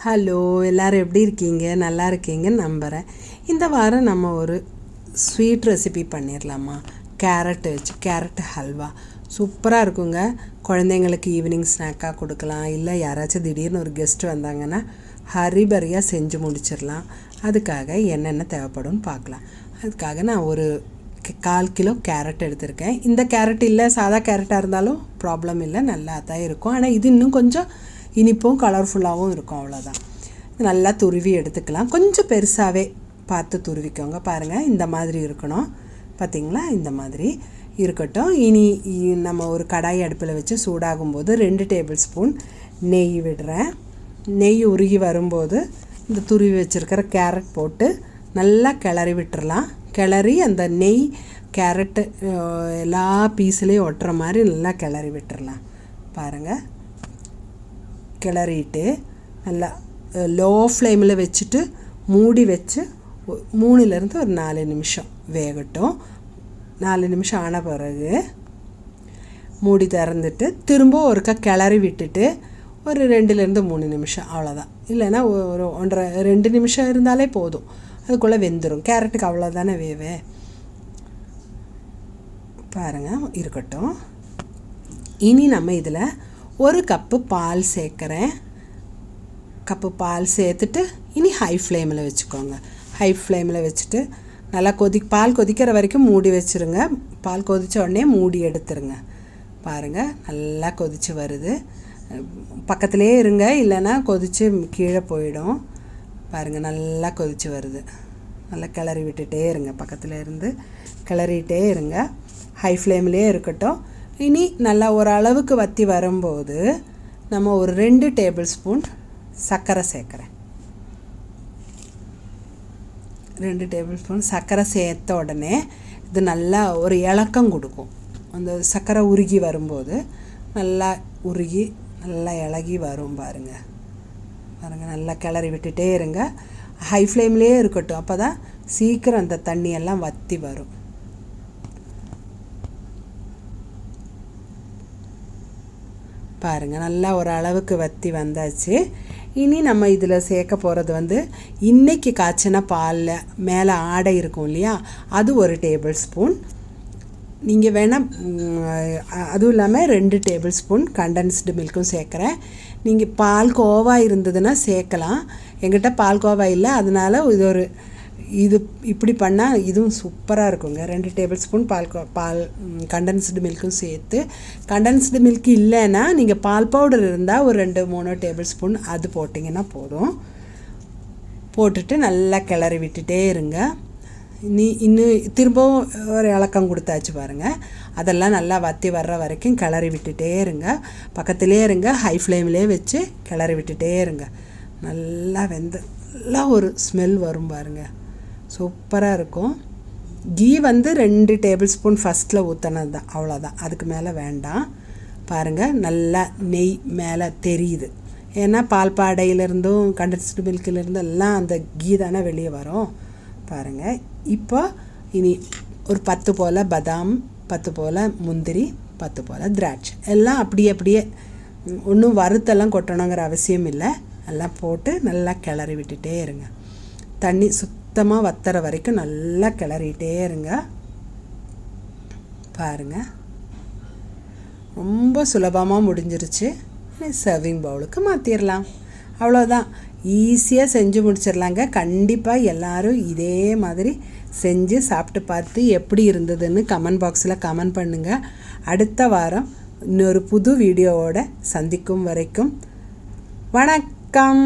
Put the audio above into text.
Hello, எல்லோரும் எப்படி இருக்கீங்க? நல்லா இருக்கீங்கன்னு நம்புகிறேன். இந்த வாரம் நம்ம ஒரு ஸ்வீட் ரெசிபி பண்ணிடலாமா? கேரட் வச்சு கேரட் ஹல்வா சூப்பராக இருக்குங்க. குழந்தைங்களுக்கு ஈவினிங் ஸ்நாக்காக கொடுக்கலாம், இல்லை யாராச்சும் திடீர்னு ஒரு கெஸ்ட்டு வந்தாங்கன்னா ஹரிபரியாக செஞ்சு முடிச்சிடலாம். அதுக்காக என்னென்ன தேவைப்படும்னு பார்க்கலாம். அதுக்காக நான் ஒரு 1/4 கிலோ கேரட் எடுத்திருக்கேன். இந்த கேரட் இல்லை, சாதா கேரட்டாக இருந்தாலும் ப்ராப்ளம் இல்லை, நல்லா தான் இருக்கும். ஆனால் இது இன்னும் கொஞ்சம் இனிப்பும் கலர்ஃபுல்லாகவும் இருக்கும், அவ்வளோதான். நல்லா துருவி எடுத்துக்கலாம். கொஞ்சம் பெருசாகவே பார்த்து துருவிக்கோங்க. பாருங்கள், இந்த மாதிரி இருக்கணும். பார்த்திங்களா? இந்த மாதிரி இருக்கட்டும். இனி நம்ம ஒரு கடாய் அடுப்பில் வச்சு சூடாகும்போது 2 டேபிள் ஸ்பூன் நெய் விடுறேன். நெய் உருகி வரும்போது இந்த துருவி வச்சுருக்கிற கேரட் போட்டு நல்லா கிளறி விட்டுறலாம். கிளறி அந்த நெய் கேரட்டு எல்லா பீஸ்லேயும் ஒட்டுற மாதிரி நல்லா கிளறி விட்டுறலாம். பாருங்கள், கிளறிட்டு நல்லா லோ ஃப்ளேமில் வச்சுட்டு மூடி வச்சு 3லேருந்து ஒரு 4 நிமிஷம் வேகட்டும். 4 நிமிஷம் ஆன பிறகு மூடி திறந்துட்டு திரும்ப ஒருக்கா கிளறி விட்டுட்டு ஒரு 2லேருந்து 3 நிமிஷம், அவ்வளோதான். இல்லைன்னா ஒரு 1.5-2 நிமிஷம் இருந்தாலே போதும், அதுக்குள்ளே வெந்துடும். கேரட்டுக்கு அவ்வளோதானே வேவே. பாருங்கள், இருக்கட்டும். இனி நம்ம இதில் 1 கப்பு பால் சேர்க்குறேன். கப்பு பால் சேர்த்துட்டு இனி ஹை ஃப்ளேமில் வச்சுக்கோங்க. ஹை ஃப்ளேமில் வச்சுட்டு நல்லா பால் கொதிக்கிற வரைக்கும் மூடி வச்சுருங்க. பால் கொதித்த உடனே மூடி எடுத்துருங்க. பாருங்கள், நல்லா கொதித்து வருது. பக்கத்துலேயே இருங்க, இல்லைன்னா கொதித்து கீழே போயிடும். பாருங்கள், நல்லா கொதித்து வருது. நல்லா கிளறி விட்டுட்டே இருங்க. பக்கத்தில் இருந்து கிளறிட்டே இருங்க. ஹை ஃப்ளேம்லேயே இருக்கட்டும். இனி நல்லா ஓரளவுக்கு வற்றி வரும்போது நம்ம ஒரு 2 டேபிள் ஸ்பூன் சர்க்கரை சேர்க்குறேன். 2 டேபிள் ஸ்பூன் சர்க்கரை சேர்த்த உடனே இது நல்லா ஒரு இளக்கம் கொடுக்கும். அந்த சர்க்கரை உருகி வரும்போது நல்லா உருகி நல்லா இளகி வரும். பாருங்கள், நல்லா கிளறி விட்டுட்டே இருங்க. ஹை ஃப்ளேம்லேயே இருக்கட்டும். அப்போ தான் சீக்கிரம் அந்த தண்ணியெல்லாம் வற்றி வரும். பாருங்கள், நல்லா ஒரு அளவுக்கு வற்றி வந்தாச்சு. இனி நம்ம இதில் சேர்க்க போகிறது இன்றைக்கி காய்ச்சின பாலில் மேலே ஆடை இருக்கும் இல்லையா, அது 1 டேபிள் ஸ்பூன். நீங்கள் வேணால் அதுவும் இல்லாமல் 2 டேபிள் ஸ்பூன் கண்டென்ஸ்டு மில்க்கும் சேர்க்குறேன். நீங்கள் பால் கோவா இருந்ததுன்னா சேர்க்கலாம். எங்கிட்ட பால் கோவா இல்லை, அதனால் இது இப்படி பண்ணால் இதுவும் சூப்பராக இருக்குங்க. 2 டேபிள் ஸ்பூன் பால் கண்டென்ஸ்டு மில்க்கும் சேர்த்து, கண்டென்ஸ்டு மில்க் இல்லைன்னா நீங்கள் பால் பவுடர் இருந்தால் ஒரு 2-3 டேபிள் ஸ்பூன் அது போட்டிங்கன்னா போதும். போட்டுட்டு நல்லா கிளறி விட்டுட்டே இருங்க. இன்னும் திரும்பவும் ஒரு இலக்கம் கொடுத்தாச்சு பாருங்கள். அதெல்லாம் நல்லா வற்றி வர்ற வரைக்கும் கிளறி விட்டுட்டே இருங்க. பக்கத்துலேயே இருங்க. ஹை ஃப்ளேம்லேயே வச்சு கிளறி விட்டுட்டே இருங்க. நல்லா நல்லா ஒரு ஸ்மெல் வரும் பாருங்கள், சூப்பராக இருக்கும். கீ 2 டேபிள் ஸ்பூன் ஃபஸ்ட்டில் ஊற்றினது தான், அவ்வளோதான். அதுக்கு மேலே வேண்டாம். பாருங்கள், நல்லா நெய் மேலே தெரியுது. ஏன்னா பால் பாடையிலேருந்தும் கண்டென்ஸ்டு மில்கிலேருந்து எல்லாம் அந்த கீ தானே வெளியே வரும். பாருங்கள், இப்போ இனி ஒரு 10 போல் பாதாம், 10 போல் முந்திரி, 10 போல் திராட்சை எல்லாம் அப்படியே ஒன்றும் வறுத்தெல்லாம் கொட்டணுங்கிற அவசியம் இல்லை. எல்லாம் போட்டு நல்லா கிளறி விட்டுட்டே இருங்க. தண்ணி சுத்தமாக வத்துற வரைக்கும் நல்லா கிளறிட்டே இருங்க. பாருங்கள், ரொம்ப சுலபமாக முடிஞ்சிருச்சு. சர்விங் பவுலுக்கு மாற்றிடலாம். அவ்வளோதான், ஈஸியாக செஞ்சு முடிச்சிடலாங்க. கண்டிப்பாக எல்லோரும் இதே மாதிரி செஞ்சு சாப்பிட்டு பார்த்து எப்படி இருந்ததுன்னு கமெண்ட் பாக்ஸில் கமெண்ட் பண்ணுங்கள். அடுத்த வாரம் இன்னொரு புது வீடியோவோட சந்திக்கும் வரைக்கும் வணக்கம்.